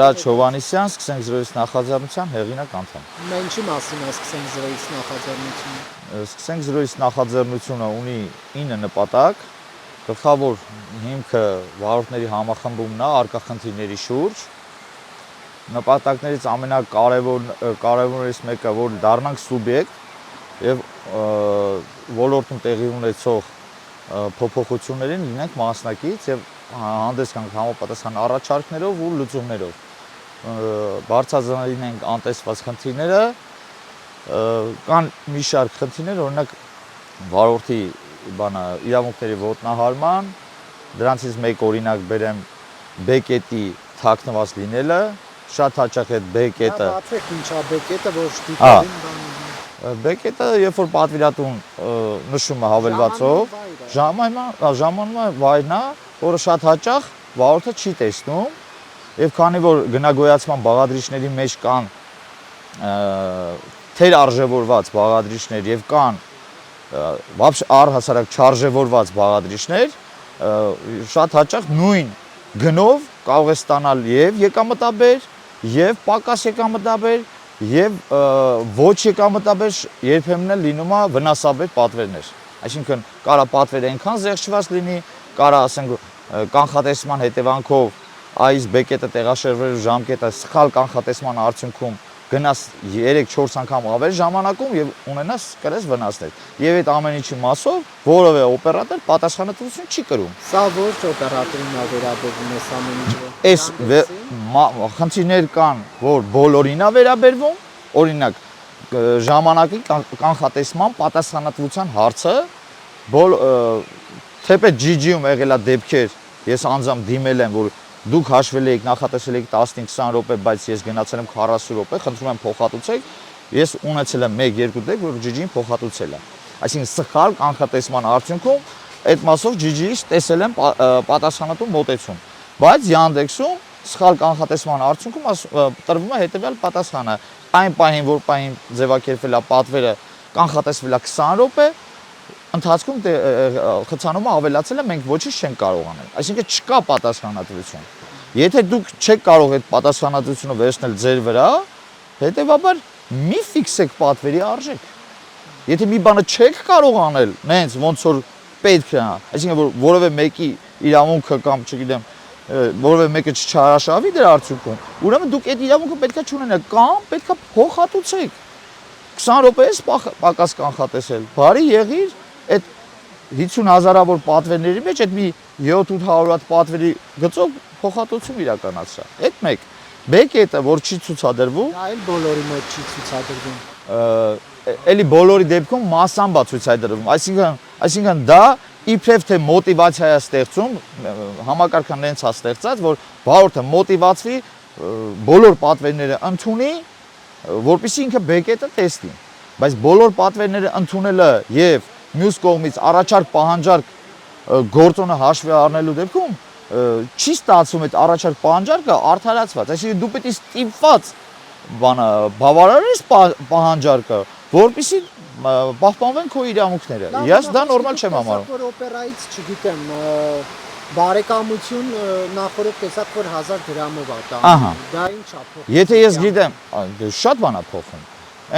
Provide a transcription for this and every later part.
Արաջ Հովհաննիսյան, սկսենք զրոյից նախաձեռնության հեղինակ անդամ։ Ինչի մասին է սկսենք զրոյից նախաձեռնությունը։ Սկսենք զրոյից նախաձեռնությունը ունի 9 նպատակ։ Գլխավոր հիմքը վարորդների համախմբումն է առկա խնդիրների շուրջ։ Նպատակներից ամենակարևորներից մեկը, որ դառնանք սուբյեկտ եւ ոլորտում տեղի ունեցող փոփոխություններին լինենք մասնակից եւ հանդես գանք համապատասխան առաջարկներով ու լուծումներով։ Բարձրաձայնենք անտեսված խնդիրները, կան մի շարք խնդիրներ, օրինակ վարորդի իրավունքների ոտնահարման, դրանցից մեկ օրինակ բերեմ B-կետի թաքնված լինելը, շատ հաճախ այդ B-կետը։ Բացեք ինչա B-կետը, որ դիտելին բան։ B-կետը երբ որ պատվիրատուն նշում է հավելվածով, ժամանման վայրն է, որը շատ հաճախ վարորդը չի տեսնում, եւ քանի որ գնագոյացման բաղադրիչների մեջ կան թերարժևորված բաղադրիչներ եւ կան առհասարակ չարժևորված բաղադրիչներ, շատ հաճախ նույն գնով կարող է ստանալ եւ եկամտաբեր, եւ պակաս եկամտաբեր, եւ ոչ եկամտաբեր, երբեմն էլ լինում է վնասաբեր պատվերներ։ Այսինքն կարա պատվերը այնքան զեղչված լինի, կարա ասենք կանխատեսման հետևանքով այս B-կետը տեղաշարժվելու ժամկետը սխալ կանխատեսման արդյունքում գնաս 3-4 անգամ ավել ժամանակում եւ ունենաս կրես վնասներ։ Եվ այդ ամեն ինչի մասով որևէ օպերատոր պատասխանատվություն չի կրում։ Սա ոչ օպերատորին է վերաբերվում այս ամեն ինչը։ Այս խնդիրներ կան, որ բոլորին է վերաբերվում, օրինակ ժամանակի կանխատեսման պատասխանատվության հարցը թեպետ GG-ում եղել է դեպքեր, ես անձամբ դիմել եմ, որ դուք հաշվել եք, նախատեսել եք 15-20 րոպե, բայց ես գնացել եմ 40 րոպե, խնդրում եմ փոխհատուցեք, ես ունեցել եմ 1-2 դեպք, որ GG-ին փոխհատուցել է։ Այսինքն սխալ կանխատեսման արդյունքում այդ մասով GG-ից տեսել եմ պատասխանատու մոտեցում։ Բայց Yandex-ում սխալ կանխատեսման արդյունքում տրվում է հետևյալ պատասխանը. այն պահին, որ պահին ձևակերպվել է պատվերը, կանխատեսվել է 20 րոպե, ընթացքում խցանումը ավելացել է, մենք ոչինչ չենք կարող անել։ Այսինքն չկա պատասխանատվություն։ Եթե դուք չեք կարող այդ պատասխանատվությունը վերցնել ձեր վրա, հետեւաբար մի ֆիքսեք պատվերի արժեք։ Եթե մի բանը չեք կարող անել, նենց ոնց որ պետք է, այսինքն որ որևէ մեկի իրավունքը կամ չգիտեմ, որևէ մեկը չհարաշավի դրա արդյունքում, ուրեմն դուք այդ իրավունքը պետքա չունենաք կամ պետքա փոխհատուցեք։ 20 րոպե էս պակաս կանխատեսել։ Բարի եղիր այդ 50,000-ավոր պատվերների մեջ այդ մի 7-800 հատ պատվերի գծով փոխհատուցում իրականացրա։ Այդ մեկ B-կետը, որ չի ցուցադրվում, դա էլ բոլորի մոտ չի ցուցադրվում։ Էլի բոլորի դեպքում մասամբ է ցուցադրվում, այսինքն դա իբրև թե մոտիվացիա է ստեղծում, համակարգը նենց է ստեղծած, որ վարորդը մոտիվացվի բոլոր պատվերները ընդունի, որպեսզի ինքը B-կետը տեսնի, բայց բոլոր պատվերները ընդունելը եւ մյուս կողմից առաջարկ պահանջարկ գործոնը հաշվի առնելու դեպքում չի ստացվում այդ առաջարկ պահանջարկը արդարացված, այսինքն դու պետք է ստիպված բավարարես պահանջարկը, որպեսզի պահպանվեն քո իրավունքները։ Ես դա նորմալ չեմ համարում։ Որ օպերայից, չգիտեմ, բարեկամություն նախորդ տեսակ որ 1000 դրամով է տանում։ Դա ինչ է փոխում։ Եթե ես գիտեմ, շատ բան է փոխում։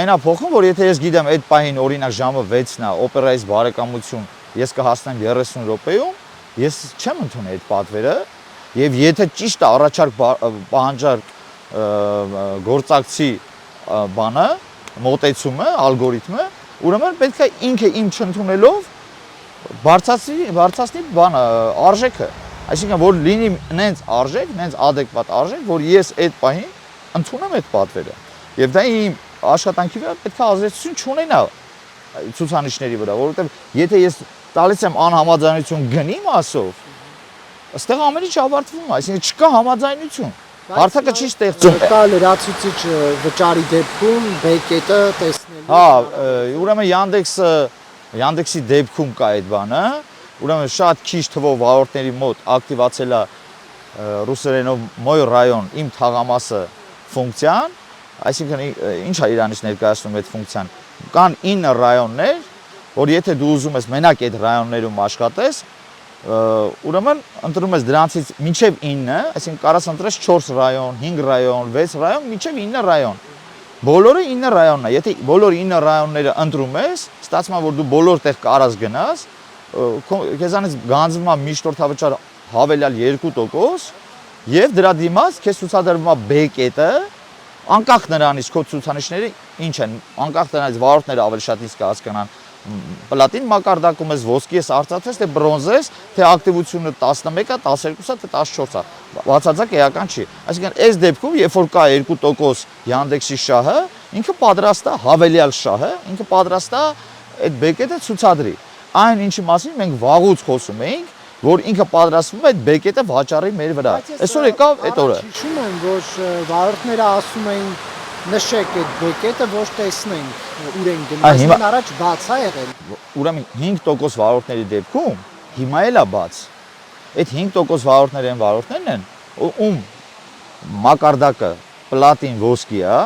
Այնա փոխում, որ եթե ես գիտեմ այդ պահին օրինակ ժամը 6-ն է, օպերայից բարեկամություն ես կհասնեմ 30 րոպեում, ես չեմ ընդունի այդ պատվերը, եւ եթե ճիշտ է առաջարկ պահանջարկ գործակցի բանը, մոտեցումը, ալգորիթմը, ուրեմն պետք է ինքը իմ չընդունելով բարձրացնի բանը, արժեքը։ Այսինքն որ լինի նենց արժեք, նենց adekvat արժեք, որ ես այդ պահին ընդունեմ այդ պատվերը։ Եվ դա իմ աշխատանքի վրա պետք է ազդեցություն չունենա ցուցանիշների վրա, որովհետև եթե ես տալիս եմ անհամաձայնություն գնի մասով, այստեղ ամեն ինչ ավարտվում է, այսինքն չկա համաձայնություն։ Հարթակը չի ստեղծում։ Կա լրացուցիչ վճարի դեպքում B-կետը տեսնելու։ Հա, ուրեմն Yandex-ի դեպքում կա այդ բանը, ուրեմն շատ քիչ թվով վարորդների մոտ ակտիվացել է ռուսերենով «Մոյ ռայոն» իմ թաղամասը ֆունկցիան, այսինքն ինչ է իրանից ներկայացնում այդ ֆունկցիան։ Կան 9 ռայոններ, որ եթե դու ուզում ես մենակ այդ ռայոններում աշխատես, Ուրեմն ընտրում ես դրանցից մինչև 9, այսինքն կարաս ընտրես 4 ռայոն, 5 ռայոն, 6 ռայոն, մինչև 9 ռայոն։ Բոլորը 9 ռայոնն է։ Եթե բոլոր 9 ռայոնները ընտրում ես, ստացվում է որ դու բոլոր տեղ կարաս գնաս, քեզանից գանձվում է միշտորդավճար հավելյալ 2% եւ դրա դիմաց քեզ ցուցադրվում է B կետը, անկախ նրանից քո ցուցանիշները ինչ են, անկախ նրանից վարորդները ավելի շատ իսկ հասկանան պլատին մակարդակում ես, ոսկի ես, արծաթ ես, թե բրոնզ ես, թե ակտիվությունը 11-ը, 12-ը, թե 14-ը, բացարձակ էական չի։ Այսինքն այս դեպքում, երբ որ կա 2% Yandex-ի շահը, ինքը պատրաստ է հավելյալ շահը, ինքը պատրաստ է այդ բեկետը ցուցադրի։ Այն ինչի մասին մենք վաղուց խոսում էինք, որ ինքը պատրաստվում է այդ բեկետը վաճառի մեր վրա։ Այսօր եկավ այդ օրը։ Հիշում եմ, որ վարորդները ասում էին նշեք այդ բեկետը, ոչ տեսնենք ուր են գնում։ Այսինքն առաջ բաց է եղել։ Ուրեմն 5% վարորդների դեպքում հիմա էլ է բաց։ Այդ 5% վարորդները են վարորդներն են, ում մակարդակը պլատին ոսկի է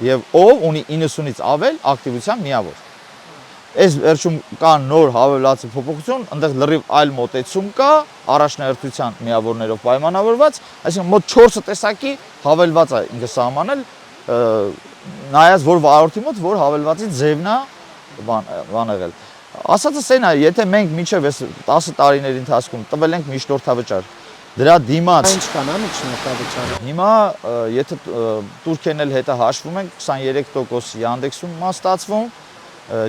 եւ ով ունի 90-ից ավել ակտիվության միավոր։ Այս վերջում կա նոր հավելված փոփոխություն, այնտեղ լրիվ այլ մոտեցում կա, առաջնահերթության միավորներով պայմանավորված, այսինքն մոտ 4 տեսակի հավելված է ինքը սահմանել, նայած որ վարորդի մոտ որ հավելվածի ձևն է բան եղել։ Ասածս այն է, եթե մենք մինչև այս 10 տարիների ընթացքում տվել ենք միշտորդավճար, դրա դիմաց ինչ կան միջնորդավճարը։ Հիմա եթե Թուրքիան էլ հետը հաշվում ենք 23% Yandex-ում մա ստացվում,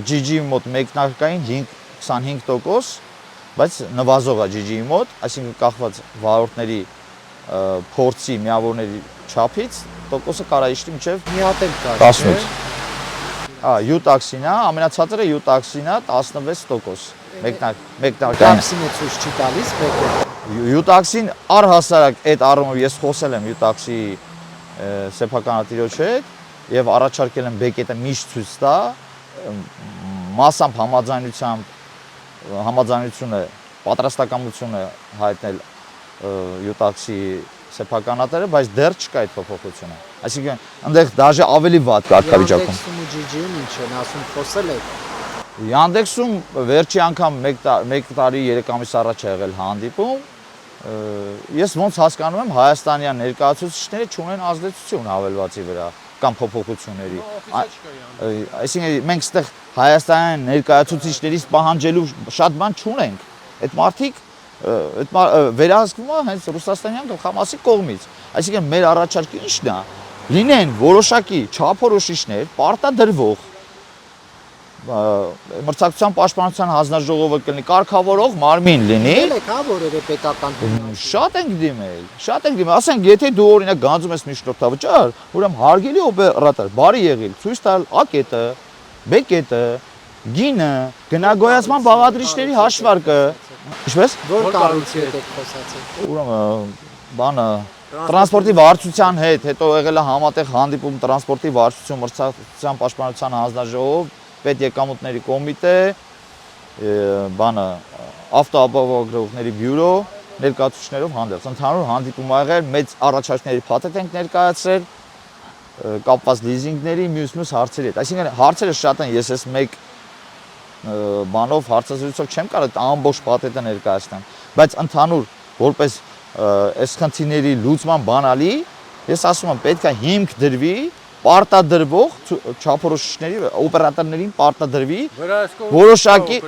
GG-ի մոտ մեկնարկային 25%, բայց նվազող է GG-ի մոտ, այսինքն կախված վարորդների փորձի միավորների չափից տոկոսը կարա իջնի մինչև մի հատ էլ կա։ 18։ U-taxi-ն է, ամենացածը U-taxi-ն է 16%։ Մեկնարկային։ Taxi-ն է ցույց չի տալիս բեկետը։ U-taxi-ն առհասարակ այդ առումով ես խոսել եմ U-taxi-ի սեփականատիրոջ հետ եւ առաջարկել եմ բեկետը միշտ ցույց տա, մասամբ համաձայնությունը, պատրաստակամությունը հայտնել U-taxi-ի սեփականատերը, բայց դեռ չկա այդ փոփոխությունը։ Այսինքն, այնտեղ դաժե ավելի վատ կարգավիճակում։ Yandex-ում ու GG-ում ինչ են ասում, խոսել եք։ Yandex-ում վերջի անգամ 1 տարի 3 ամիս առաջ է եղել հանդիպում։ Ես ոնց հասկանում եմ, հայաստանյան ներկայացուցիչները չունեն ազդեցություն հավելվածի վրա կամ փոփոխությունների։ Այսինքն մենք այստեղ հայաստանյան ներկայացուցիչներից պահանջելու շատ բան չունենք։ Այդ մարդիկ վերահսկվում է հենց Ռուսաստանյան գլխամասի կողմից։ Այսինքն մեր առաջարկը ի՞նչն է։ Լինեն որոշակի չափորոշիչներ, պարտադրվող մրցակցության պաշտպանության հանձնաժողովը կլինի, կարգավորող մարմին լինի։ Դիմել եք, հա, որևէ պետական Շատ ենք դիմել։ Ասենք, եթե դու օրինակ գանձում ես միշտորդավճար, ուրեմն հարգելի օպերատոր, բարի եղիր, ցույց տալ A կետը, B կետը, գինը, գնագոյացման բաղադրիչների հաշվարկը։ Ինչպես։ Որ կառույցի հետ եք խոսացել։ Ուրեմն բանը տրանսպորտի վարչության հետ, հետո եղել է համատեղ հանդիպում տրանսպորտի վարչություն մրցակցության պաշտպանության հանձնաժողով, պետեկամուտների կոմիտե, բանը ավտոապահովագրողների բյուրո ներկայացուցիչներով հանդիպում։ Ընդհանուր հանդիպում ա եղել, մեծ առաջարկների փաթեթ ենք ներկայացրել, կապված լիզինգների, մյուս հարցերի հետ։ Այսինքն հարցերը շատ են, ես այս մեկ բանով հարցազրույցով չեմ կարող ամբողջ փաթեթը ներկայացնել, բայց ընդհանուր որպես այս խնդիրների լուծման բանալի, ես ասում եմ, պետք է հիմք դրվի պարտադրվող չափորոշիչների օպերատորներին պարտադրվի որոշակի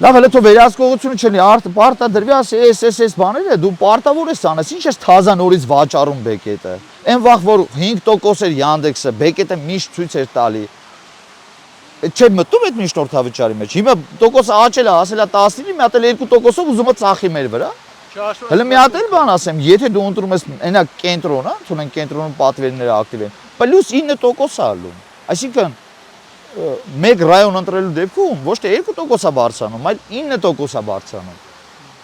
լավ էլ թող վերահսկողությունը չլինի, պարտադրվի, ասի, այս բաները դու պարտավոր ես անես, ինչ ես թազա նորից վաճառում բեկետը։ Այն վաղ որ 5% էր Yandex-ը, բեկետը միշտ ցույց էր տալի։ Չէ մտնում այդ միշտորդավճարի մեջ։ Հիմա տոկոսը աճել է, ասել է 19-ի, մի հատ էլ 2%-ով ուզում է ծախի մեր վրա։ Հələ մի հատ էլ բան ասեմ, եթե դու ընտրում ես այնա կենտրոնը, թողնենք կենտրոնում պատվերները ակտիվ են, պլյուս 9% է ալում։ Այսինքն մեկ ռայոն ընտրելու դեպքում ոչ թե 2% է բարձրանում, այլ 9% է բարձրանում։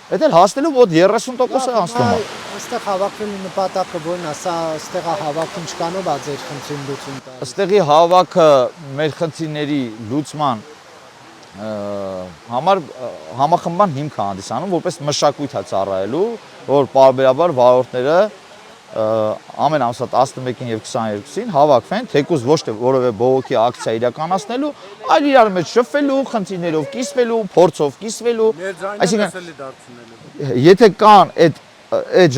Այդ էլ հասնելու մոտ 30% է անցնում։ Այստեղ հավաքվելու նպատակը ո՞րն է, սա այստեղ հավաքում չկանով է ձեր խնդրին լուծում տալ։ Այստեղի հավաքը մեր խնդիրների լուծման համար համախմբման հիմք է հանդիսանում, որպես մշակույթ է ծառայելու, որ պարբերաբար վարորդները ամեն ամսվա 11-ին եւ 22-ին հավաքվեն, թեկուզ ոչ թե որևէ բողոքի ակցիա իրականացնելու, այլ իրար մեջ շփվելու, խնդիրներով կիսվելու, փորձով կիսվելու, այսինքն եթե կան այդ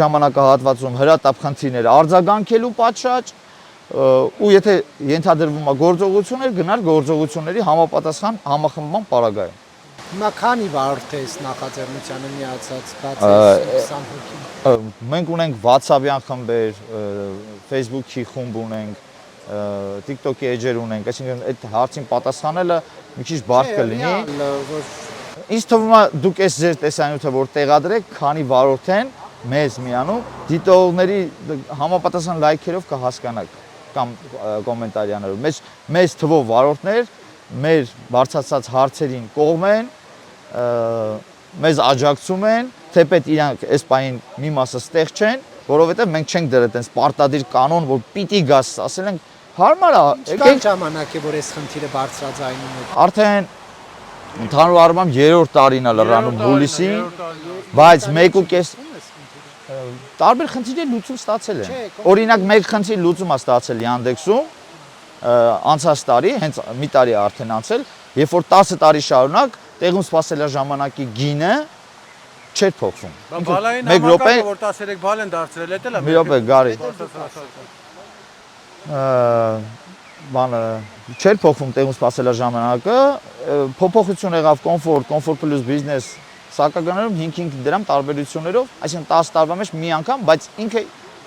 ժամանակահատվածում հրատապ խնդիրներ արձագանքելու պատշաճ ու եթե ենթադրվում է գործողություններ, գնալ գործողությունների համապատասխան համախմբման պարագայում։ Հիմա քանի վարորդ է նախաձեռնությանը միացած, բացի 20 հոգի։ Մենք ունենք WhatsApp-յան խմբեր, Facebook-ի խումբ ունենք, TikTok-ի էջեր ունենք, այսինքն այդ հարցին պատասխանելը մի քիչ բարդ կլինի։ Ինձ թվում է դուք այս ձեր տեսանյութը որ տեղադրեք, քանի վարորդ են մեզ միանում, դիտողների համապատասխան լայքերով կհասկանաք կամ կոմենտարյաներով։ Մեծ թվով վարորդներ մեր բարձրացած հարցերին կողմ են, մեզ աջակցում են, թեպետ իրանք այս պահին մի մասը ստեղ չեն, որովհետև մենք չենք դրել այդպես պարտադիր կանոն, որ պիտի գաս, ասել ենք հարմար է, եկեք ժամանակ է որ այս խնդիրը բարձրաձայնում է։ Արդեն ընդհանուր առմամբ 3-րդ տարին է լրանում հուլիսին, բայց 1.5 տարբեր խնդիրներ լուծում ստացել են։ Օրինակ մեկ խնդիր լուծում է ստացել Yandex-ում անցած տարի, հենց մի տարի արդեն անցել, երբ որ 10 տարի շարունակ տեղում սպասելա ժամանակի գինը չէր փոխվում։ Բալային համակարգը որ 13 բալ են դարձրել, էդ էլ է։ Մի րոպե, Գարի։ Բանը չէր փոխվում տեղում սպասելա ժամանակը, փոփոխություն եղավ կոմֆորտ պլյուս բիզնես սակագներում 5 դրամ տարբերություններով, այսինքն 10 տարվա մեջ մի անգամ, բայց ինքը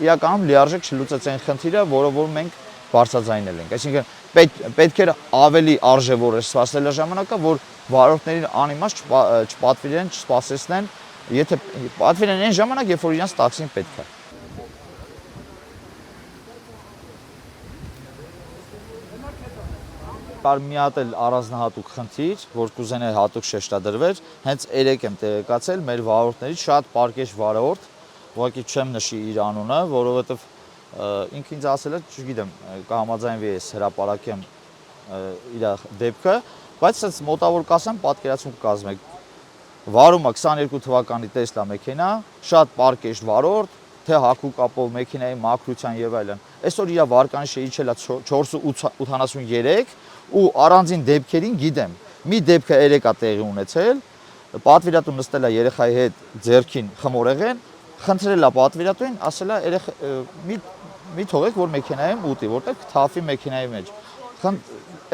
իրականում լիարժեք չլուծեց այն խնդիրը, որը որ մենք բարձրաձայնել ենք։ Այսինքն պետք էր ավելի արժևոր սպասելա ժամանակը, որ վարորդներին անիմաստ չպատվիրեն, չսպասեցնեն, եթե պատվիրեն այն ժամանակ, երբ որ իրանց տաքսին պետք է։ Կար մի հատ էլ առանձնահատուկ խնդիր, որ կուզենայի հատուկ շեշտադրվեր, հենց 3 եմ տեղեկացել մեր վարորդներից շատ պարկեշ վարորդ, ուղղակի չեմ նշի իր անունը, որովհետև ինքը ինձ ասել է, չգիտեմ, կհամաձայնվի ես հրապարակեմ իր դեպքը, բայց ասես մոտավոր կասեմ, պատկերացում կազմեք։ Վարում է 22 թվականի Տեսլա մեքենա, շատ պարկեշ վարորդ, թե հակու կապով մեքենայի մաքրության եւ այլն։ Այսօր իր վարկանիշը իջել է 4.83 ու առանձին դեպքերին գիտեմ։ Մի դեպքը 3 է տեղի ունեցել, պատվիրատուն նստել է երեխայի հետ ձեռքին խմորեղեն, խնդրել է պատվիրատուին, ասել է երեխա մի թողեք որ մեքենայում ուտի, որտեղ թափի մեքենայի մեջ։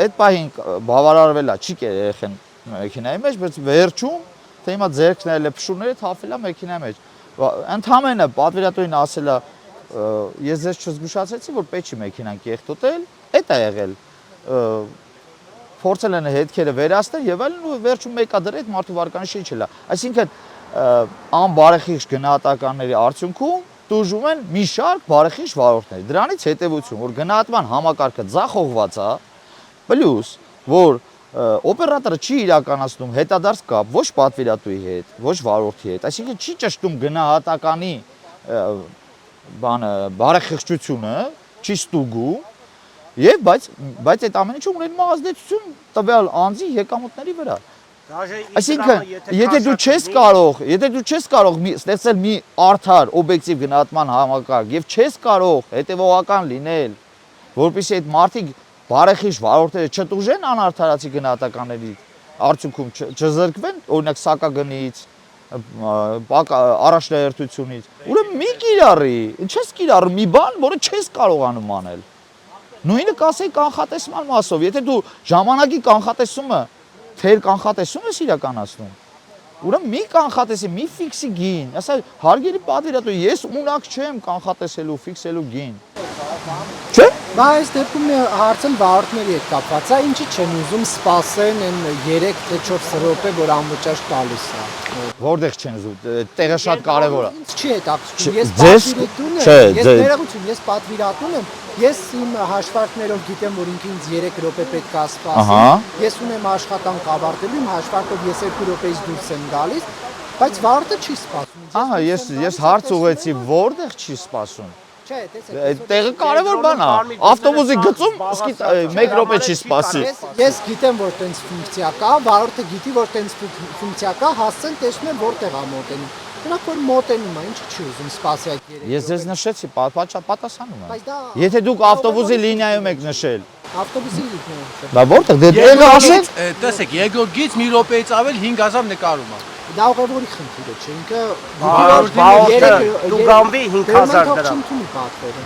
Այդ պահին բավարարվել է, չի կեր երեխան մեքենայի մեջ, բայց վերջում թե հիմա ձեռքն էլ է փշուրները թափել է մեքենայի մեջ։ Ընդհանրապես պատվիրատուին ասել է ես ձեզ չզգուշացեցի որ պետք չի մեքենան կեղտոտել, այդ է եղել։ Փորձել են հետքերը վերացնել եւ այլն ու վերջում մեկա դրել այդ մարդու վարկանիշը իջել է։ Այսինքն անբարեխիղճ գնահատականների արդյունքում տուժում են մի շարք բարեխիղճ վարորդներ։ Դրանից հետևություն, որ գնահատման համակարգը ձախողված է, պլյուս որ օպերատորը չի իրականացնում հետադարձ կապ ոչ պատվիրատուի հետ, ոչ վարորդի հետ, այսինքն չի ճշտում գնահատականի բարեխիղճությունը, չի ստուգում եւ բայց այդ ամենը ունեն ազդեցություն տվյալ անձի եկամուտների վրա։ Այսինքն եթե դու չես կարող ստեղծել մի արդար օբյեկտիվ գնահատման համակարգ եւ չես կարող հետեւողական լինել, որպեսզի այդ մարդիկ բարեխիղճ վարորդները չտուժեն անարդարացի գնահատականների արդյունքում չզրկվեն, օրինակ սակագնից, առաջնահերթությունից, ուրեմն մի կիրառի, ինչես կիրառում մի բան, որը չես կարողանում անել։ Նույնը կասեի կանխատեսման մասով, եթե դու ժամանակի կանխատեսումը, թեր կանխատեսում ես իրականացնում, ուրեմն մի կանխատեսի, մի ֆիքսի գին, ասա հարգելի պատվիրատու, ես ունակ չեմ կանխատեսելու, ֆիքսելու գին։ Չէ՞։ Բայց դեպքում հարցն վարորդների հետ կապված է, ինչի չեն ուզում սպասեն այն 3 թե 4 րոպե, որ անվճար տալիս է։ Որտեղ չեն ուզում, տեղը շատ կարևոր է։ Ինձ չի հետաքրքրում, ես պատվիրատուն եմ, ես իմ հաշվարկներով գիտեմ, որ ինձ 3 րոպե պետք է սպասեմ, ես ունեմ աշխատանք ավարտելու, իմ հաշվարկով ես 2 րոպեից դուրս եմ գալիս, բայց վարորդը չի սպասում։ Ահա, ես հարց ուղեցի, որտեղ չի սպասում։ Չէ, տեսեք, տեղը կարևոր բան է։ Ավտոբուսի գծում 1 րոպե չի սպասի։ Ես գիտեմ, որ տենց ֆունկցիա կա, վարորդը գիտի, որ տենց ֆունկցիա կա, հասցեն տեսնում են որտեղ է մոտենում։ Դրանք որ մոտենում է, ինչ չի ուզում սպասի այդ 3 Ես ձեզ նշեցի, պատասխանում եմ։ Բայց դա Եթե դուք ավտոբուսի լինիայում եք նշել, ավտոբուսի լիքն է։ դա որտեղ դե դեղը ասեք։ Տեսեք, երկրորդ գից մի րոպեից ավել 5000 նկարում է։ Դա ուղևորի խնդիրը չէ, ինքը դու գամբի 5000 դրամ։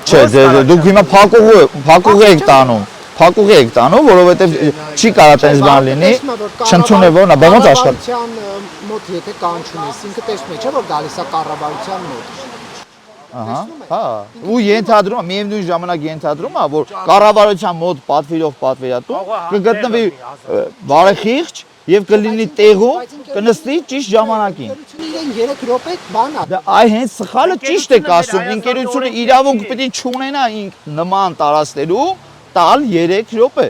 Չէ, դուք հիմա փակուղի եք տանում։ Փակուղի եք տանում, որովհետև չի կարա տես բան լինի, չընդունե որ նա բեմոց աշխատ։ Կառավարության մոտ եթե կան չունես, ինքը տեսնում է, չէ՞ որ գալիս է կառավարության մոտ։ Ահա, հա, ու ենթադրում է, միևնույն ժամանակ ենթադրում է, որ կառավարության մոտ պատվիրող պատվիրատու կգտնվի բարեխիղճ եւ կլինի տեղում, կնստի ճիշտ ժամանակին։ Իրեն 3 րոպե բան է։ Դա այ հենց սխալը ճիշտ եք ասում, ընկերությունը իրավունք պիտի չունենա նման տարածքներում տալ 3 րոպե։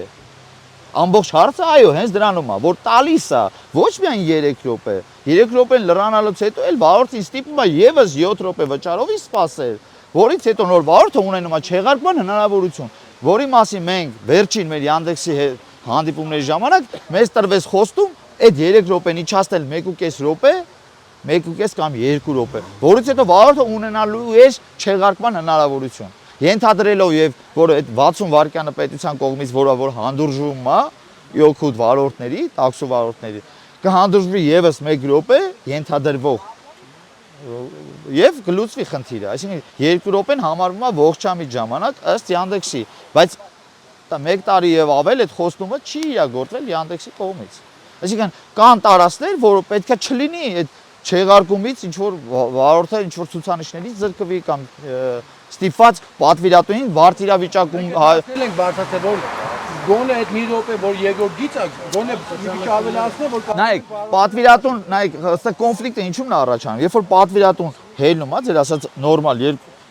Ամբողջ հարցը այո, հենց դրանում է, որ տալիս է ոչ միայն 3 րոպե, 3 րոպեն լրանալուց հետո էլ վարորդին ստիպում է եւս 7 րոպե վճարովի սպասել, որից հետո նոր վարորդը ունենում է չեղարկման հնարավորություն, որի մասին մենք վերջին մեր Yandex-ի հետ հանդիպումների ժամանակ մեզ տրվեց խոստում այդ 3 րոպեն իջացնել 1.5 րոպե, 1.5 կամ 2 րոպե, որից հետո վարորդը ունենալու է չեղարկման հնարավորություն։ Ենթադրելով եւ որ այդ 60 վայրկյանը պետության կողմից որ հանդուրժվում է 7 վարորդների, տաքսու վարորդների, կհանդուրժվի եւս 1 րոպե ենթադրվող եւ կլուծվի խնդիրը, այսինքն 2 րոպեն համարվում է ողջամիտ ժամանակ ըստ Yandex-ի, բայց 1 տարի եւ ավել այդ խոստումը չի իրագործվել Yandex-ի կողմից։ Այսինքն կան տարածքներ, որ պետքա չլինի այդ չեղարկումից ինչ որ վարորդը ինչ որ ցուցանիշներից զրկվի կամ ստիպված պատվիրատուին վարդ իրավիճակում ենք բարձրացել որ գոնե այդ մի րոպե որ երկրորդ գիծը գոնե մի քիչ ավելացնե որ նայեք պատվիրատուն նայեք ըստ կոնֆլիկտը ինչու՞մն է առաջանում երբ որ պատվիրատուն հելնում է ձեր ասած նորմալ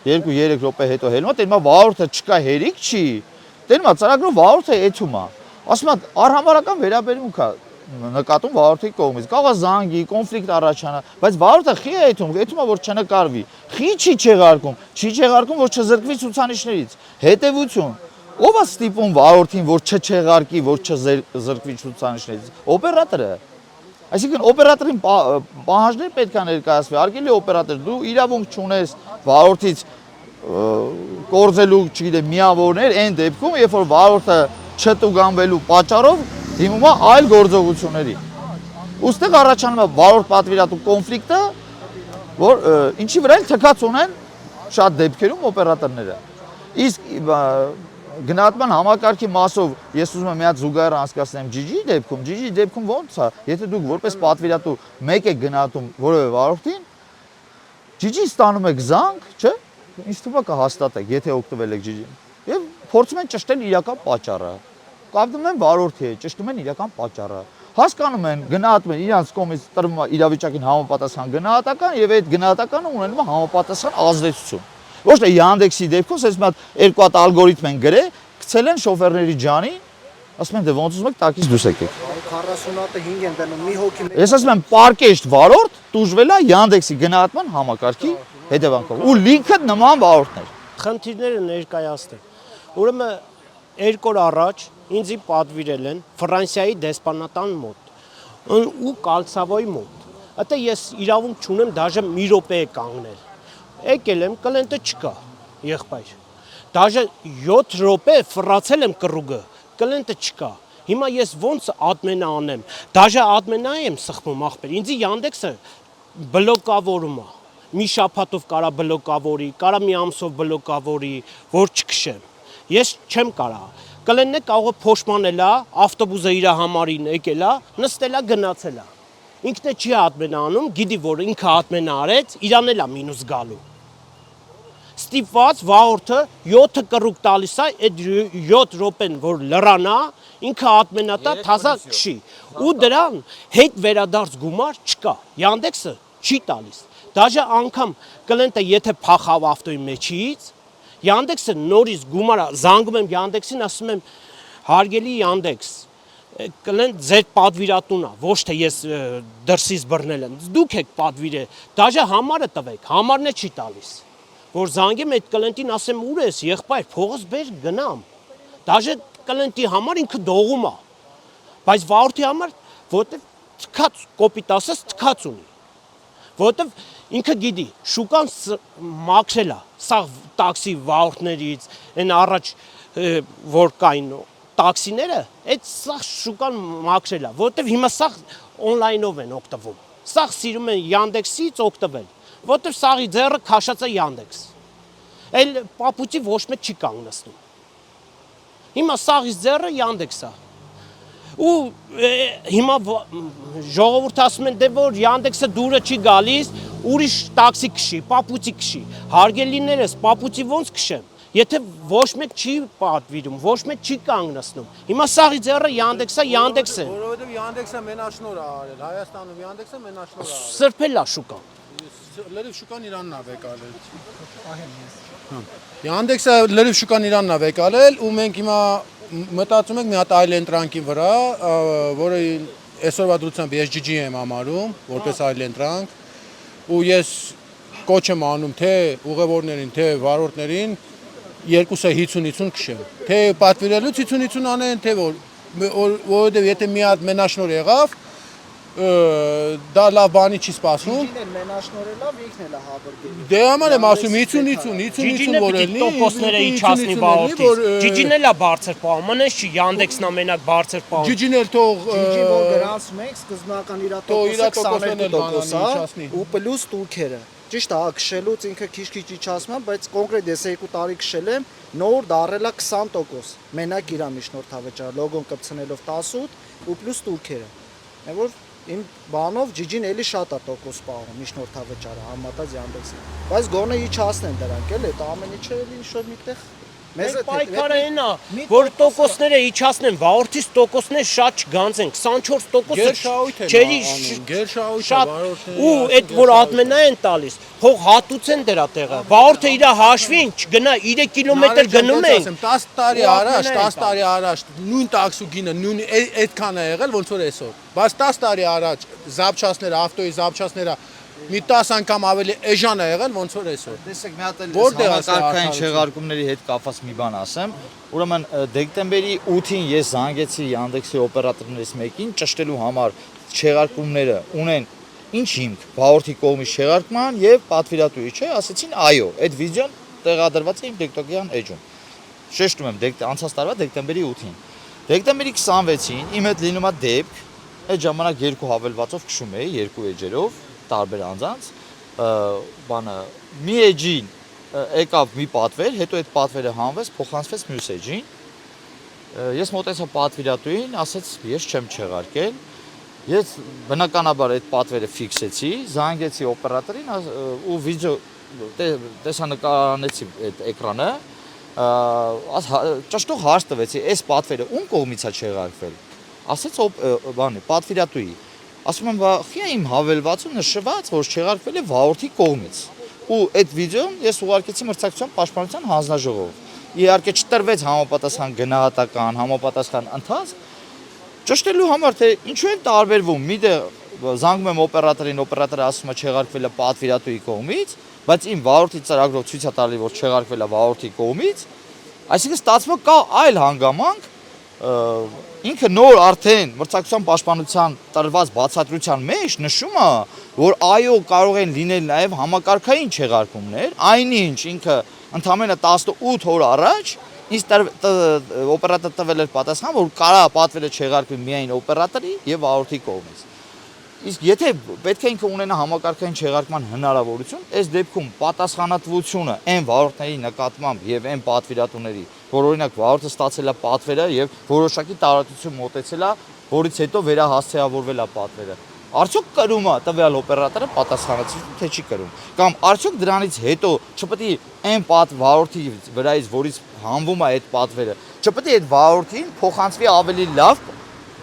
2-3 րոպե հետո հելնում է դեռ վարորդը չկա հերիք չի դեռ ծրագրով վարորդը էթում է ասում է արհամարական վերաբերմունք է նկատում վարորդի կողմից կարող է զանգի կոնֆլիկտ առաջանա բայց վարորդը խի է էթում է որ չնկարվի խի չի չեղարկում որ չզրկվի ցուցանիշներից հետևություն ով է ստիպում վարորդին որ չչեղարկի որ չզրկվի ցուցանիշներից օպերատորը այսինքն օպերատորին պահանջներ պետք է ներկայացվի արգելի օպերատոր դու իրավունք չունես վարորդից կորզելու չգիտեմ միավորներ այն դեպքում երբ որ վարորդը չտուգանվելու պատճառով դիմում է այլ գործողությունների։ Ուստեղ առաջանում է վարորդ պատվիրատու կոնֆլիկտը, որ ինչի վրա էլ թքած ունեն շատ դեպքերում օպերատորները։ Իսկ գնահատման համակարգի մասով ես ուզում եմ մի հատ զուգահեռ անցկացնեմ GG-ի դեպքում ո՞նց է, եթե դուք որպես պատվիրատու մեկ եք գնահատում որևէ վարորդին, GG-ին ստանում եք զանգ, չէ՞, ինչ թվում է կհաստատեք, եթե օգտվել եք GG-ին։ Եվ փորձում են ճշտել իրական պատճառը։ Կապվում են վարորդի հետ, ճշտում են իրական պատճառը։ Հասկանում են, գնահատում են իրանց կողմից տրվում է իրավիճակին համապատասխան գնահատական եւ այդ գնահատականը ունենում է համապատասխան ազդեցություն։ Ոչ թե Yandex-ի դեպքում ասես մի հատ 2 հատ ալգորիթմ են գրել, գցել են շոֆերների ջանին, ասում են դե ոնց ուզում եք տակից դուրս եկեք։ 40 հատը 5 են դնում, մի հոգի։ Ես ասում եմ պարկեշտ վարորդ տուժվել է Yandex-ի գնահատման համակարգի հետևանքով։ Ու լինքը նման վարորդներ։ Խնդիրները ներկայացնել։ Ուրեմն 2 օր առաջ ինձի պատվիրել են Ֆրանսիայի դեսպանատան մոտ ու կալցավոյի մոտ։ Ատե ես իրավունք չունեմ դաժե մի րոպե կանգնել։ Եկել եմ, կլենտը չկա, եղբայր։ Դաժե 7 րոպե ֆրացել եմ կռուգը, կլենտը չկա։ Հիմա ես ոնց ադմենա անեմ։ Դաժե ադմենա եմ սխմում ախպեր։ Ինձի Yandex-ը բլոկավորում է։ Մի շաբաթով կարա բլոկավորի, կարա մի ամսով բլոկավորի, որ չքշեմ։ Ես չեմ կարա։ Կլենն է կարող է փոշմանել է, ավտոբուսը իր համարին եկել է, նստել է, գնացել է։ Ինքն է չի ադմենա անում, գիտի որ ինքը ադմենա արեց, իրան էլ է մինուս գալու։ Ստիպված վարորդը 7 կռուկ տալիս է, այդ 7 րոպեն որ լրանա, ինքը ադմենա տա թազա քշի։ Ու դրան հետ վերադարձ գումար չկա։ Yandex-ը չի տալիս։ Դաժե անգամ կլենտը եթե փախավ ավտոյի մեջից Yandex-ը նորից գումարա զանգում եմ Yandex-ին, ասում եմ հարգելի Yandex, կլեն ձեր պատվիրատուն է, ոչ թե ես դրսից բռնել եմ, դուք եք պատվիրել, դաժե համարը տվեք, համարն է չի տալիս, որ զանգեմ այդ կլենտին ասեմ ուր ես, եղբայր, փողոց բեր գնամ, դաժե կլենտի համար ինքը դողում է, բայց վարորդի համար, որտեղ թքած, կոպիտ ասած թքած ունի, որտեղ ինքը գիտի, շուկան մաքրել է, սա տաքսի վարորդներից, այն առաջ որ կային տաքսիները, այդ սա շուկան մաքրել է, որովհետև հիմա սա on-line-ով են օգտվում։ Սա սիրում են Yandex-ից օգտվել, որովհետև սաղի ձեռը քաշած է Yandex։ Այլ պապուծի ոչ մեկ չի կանգնեցնում։ Հիմա սաղից ձեռը Yandex-ա։ Ու հիմա ժողովուրդը ասում են, դե որ Yandex-ը դուրը չի գալիս, ուրիշ տաքսի քշի, պապուծի քշի։ Հարգելիներս, պապուծի ոնց քշեմ։ Եթե ոչ մեկ չի պատվիրում, ոչ մեկ չի կանգնեցնում։ Հիմա սաղի ձեռը Yandex-ա, Yandex է։ Որովհետև Yandex-ը մենաշնոր է արել, Հայաստանում Yandex-ը մենաշնոր է արել։ Սրբել է շուկան։ Լրիվ շուկան Իրանն է վեկալել։ Yandex-ը լրիվ շուկան Իրանն է վեկալել ու մենք հիմա մտածում ենք մի հատ այլ ընտրանքի վրա, որը այսօրվա դրությամբ ես GG եմ համարում, որպես այլ ընտրանք, ու ես կոչ եմ անում թե ուղևորներին, թե վարորդներին երկուսը 50-50 քշեն, թե պատվիրելուց 50-50 անեն, թե որովհետև եթե մի հատ մենաշնոր եղավ, դա լավ բանի չի սպասում։ Ջիջին էլ մենաշնորելա, վիքն էլ հաբրգել։ Դե Դե համար եմ ասում 50-50 որ լինի, տոկոսները իջացնի վարորդից։ Ջիջին էլ է բարձր պահում, մնաց չի Yandex-ն ամենակ բարձր պահում։ Ջիջին էլ թող Ջիջի որ գրանցում եք, սկզբնական իր տոկոսը 22% ու պլյուս տուրքերը։ Ճիշտ է, քշելուց ինքը քիչ-քիչ իջացնում է, բայց կոնկրետ ես 2 տարի քշել եմ, նոր դարել է 20%։ Մենակ իրա միջնորդավճար, լոգոն կպցնելով 18 ու պլյուս տուրքերը։ Այն որ իմ բանով Ջիջին էլի շատ է տոկոս պահում միջնորդավճարը համատած Yandex-ին։ Բայց գոնե իջացնեն դրանք էլ, այդ ամեն ինչը էլի ինչ-որ միտեղ Մեր պայքարը այն է, որ տոկոսները իջացնեն, վարորդից տոկոսներ շատ չգանձեն, 24%-ը չերի շատ ու այդ որ ադմենա են տալիս, հող հատուցեն դրա տեղը, վարորդը իր հաշվին չգնա 3 կիլոմետր գնում են 10 տարի առաջ նույն տաքսու գինը նույն այդքան է եղել ոնց որ այսօր, բայց 10 տարի առաջ զապչասները, ավտոյի զապչասները մի 10 անգամ ավելի էժան է եղել ոնց որ այսօր։ Տեսեք, մի հատ էլ համակարգային շեղարկումների հետ կապված մի բան ասեմ։ Ուրեմն դեկտեմբերի 8-ին ես զանգեցի Yandex-ի օպերատորներից մեկին ճշտելու համար շեղարկումները ունեն ինչ հիմք վարորդի կողմից շեղարկման եւ պատվիրատուի, չէ, ասեցին այո, այդ վիդեոն տեղադրված է իմ TikTok-յան էջում։ Շեշտում եմ, անցած տարվա դեկտեմբերի 8-ին։ Դեկտեմբերի 26-ին իմ հետ լինում է դեպք, այդ ժամանակ երկու հավելվածով քշում էի, երկու էջերով տարբեր անձանց, բանը մի էջին եկավ մի պատվեր, հետո այդ պատվերը հանվեց, փոխանցվեց մյուս էջին։ Ես մոտեցա պատվիրատուին, ասեց, ես չեմ չեղարկել։ Ես բնականաբար այդ պատվերը ֆիքսեցի, զանգեցի օպերատորին ու վիդեո տեսանկարեցի այդ էկրանը, ճշտող հարց տվեցի, այս պատվերը ում կողմից է չեղարկվել։ Ասեց պատվիրատուի։ Ասում եմ, խիա իմ հավելվածում նշված, որ չեղարկվել է վարորդի կողմից։ Ու այդ վիդեոն ես ուղարկեցի Մրցակցության պաշտպանության հանձնաժողով։ Իհարկե չտրվեց համապատասխան գնահատական, համապատասխան ընթացք, ճշտելու համար թե ինչու են տարբերվում։ Միտեղ զանգում եմ օպերատորին, օպերատորը ասում է չեղարկվել է պատվիրատուի կողմից, բայց իմ վարորդի ծրագրով ցույց է տալի, որ չեղարկվել է վարորդի կողմից։ Այսինքն ստացվում է կա այլ հանգամանք, ինքը նոր արդեն Մրցակցության պաշտպանության տրված բացատրության մեջ նշում է, որ այո կարող են լինել նաև համակարգային չեղարկումներ, այնինչ ինքը ընդամենը 18 օր առաջ ինձ օպերատորը տվել էր պատասխան, որ կարա պատվերը չեղարկվի միայն օպերատորի եւ վարորդի կողմից։ Իսկ եթե պետք է ինքը ունենա համակարգային չեղարկման հնարավորություն, այս դեպքում պատասխանատվությունը այն վարորդների նկատմամբ եւ այն պատվիրատուների, որ օրինակ վարորդը ստացել է պատվերը եւ որոշակի տարածություն մոտեցել է, որից հետո վերահասցեավորվել է պատվերը։ Արդյոք կրում է տվյալ օպերատորը պատասխանատվություն, թե չի կրում։ Կամ արդյոք դրանից հետո չպետք է այն վարորդի վրայից, որից հանվում է այդ պատվերը, չպետք է այդ վարորդին փոխանցվի ավելի լավ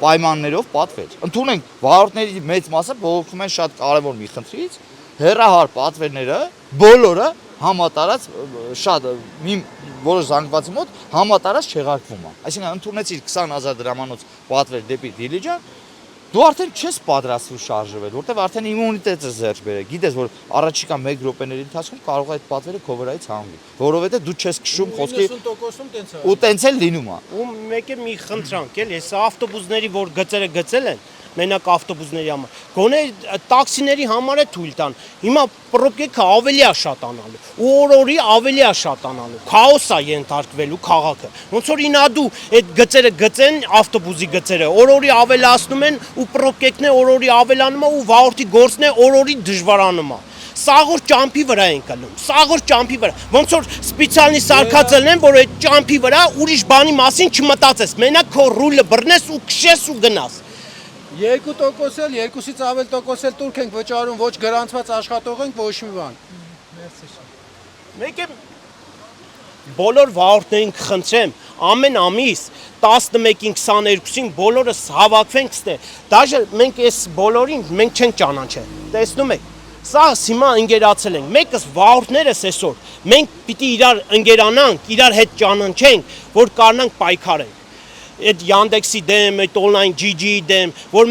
պայմաններով պատվեր։ Ընդունենք վարորդների մեծ մասը բողոքում են շատ կարևոր մի խնդրից, հեռահար պատվերները բոլորը համատարած շատ մի որոշ զանգվածի մոտ համատարած չեղարկվում է։ Այսինքն ընդունեցիր 20000 դրամանոց պատվեր դեպի Դիլիջան, դու արդեն չես պատրաստվում շարժվել, որտեղ արդեն իմունիտետը զերծ բերել։ Գիտես, որ առաջիկա 1 րոպեների ընթացքում կարող է այդ պատվերը քո վրայից հանվի, որովհետև դու չես քշում խոսքի 90%-ում տենց է։ ու տենց էլ լինում է։ Ու մեկ է մի խնդրանք էլ, այս ավտոբուսների որ գծերը գծել են, մենակ ավտոբուսների համար։ Գոնե տաքսիների համար է թույլ տան։ Հիմա պրոբկեքը ավելի է շատանալու, ու օր-օրի ավելի է շատանալու։ Քաոս է ենթարկվելու քաղաքը։ Ոնց որ ինադու այդ գծերը գծեն, ավտոբուսի գծերը, օր-օրի ավելացնում են ու պրոբկեքն է օր-օրի ավելանում է ու վաղորդի գործն է օր-օրի դժվարանում է։ Սաղոր ճամփի վրա են կլում, սաղոր ճամփի վրա։ Ոնց որ սպեցիալնի սարքածել են, որ այդ ճամփի վրա ուրիշ բանի մասին չմտածես, մենակ քո ռուլը բռնես ու քշես ու գնաս։ 2% էլ, 2-ից ավել տոկոս էլ турք ենք վճարում, ոչ գրանցված աշխատող ենք, ոչ մի բան։ Մեկ է բոլոր վարորդներին կխնդրեմ, ամեն ամիս 11-ին 22-ին բոլորս հավաքվենք ստե։ Դաժե մենք այս բոլորին մենք չենք ճանաչել։ Տեսնում եք։ Սա հիմա ընկերացել ենք։ Մեկս վարորդներս այսօր մենք պիտի իրար ընկերանանք, իրար հետ ճանաչենք, որ կարողանանք պայքարենք։ Այդ Yandex-ի դեմ, այդ online GG-ի դեմ, որ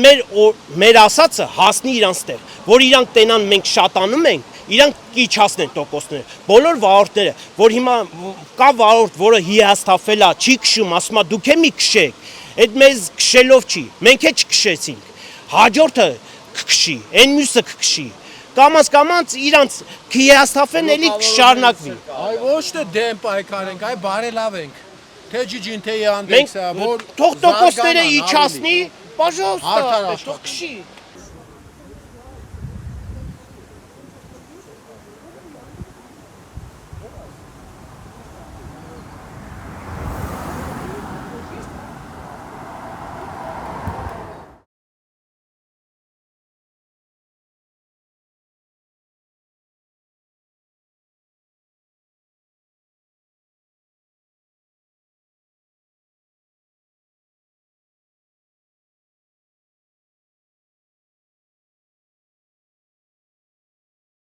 մեր ասածը հասնի իրանց տեղ, որ իրանք տենան մենք շատանում ենք, իրանք կիչացնեն տոկոսները։ Բոլոր վարորդները, որ հիմա կա վարորդ, որը հիասթափվել է, չի քշում, ասում է դուք ե մի քշեք։ Այդ մեզ քշելով չի, մենք է չքշեցինք։ Հաջորդը կքշի, այն մյուսը կքշի։ Կամաց իրանց հիասթափեն էլի կշարունակվի։ Այ ոչ թե դեմ պայքարենք, այ բարելավենք։ Թե GG-ն, թե Yandex-ը, որ թող տոկոսները իջացնի, պաժոստա, թող քշի։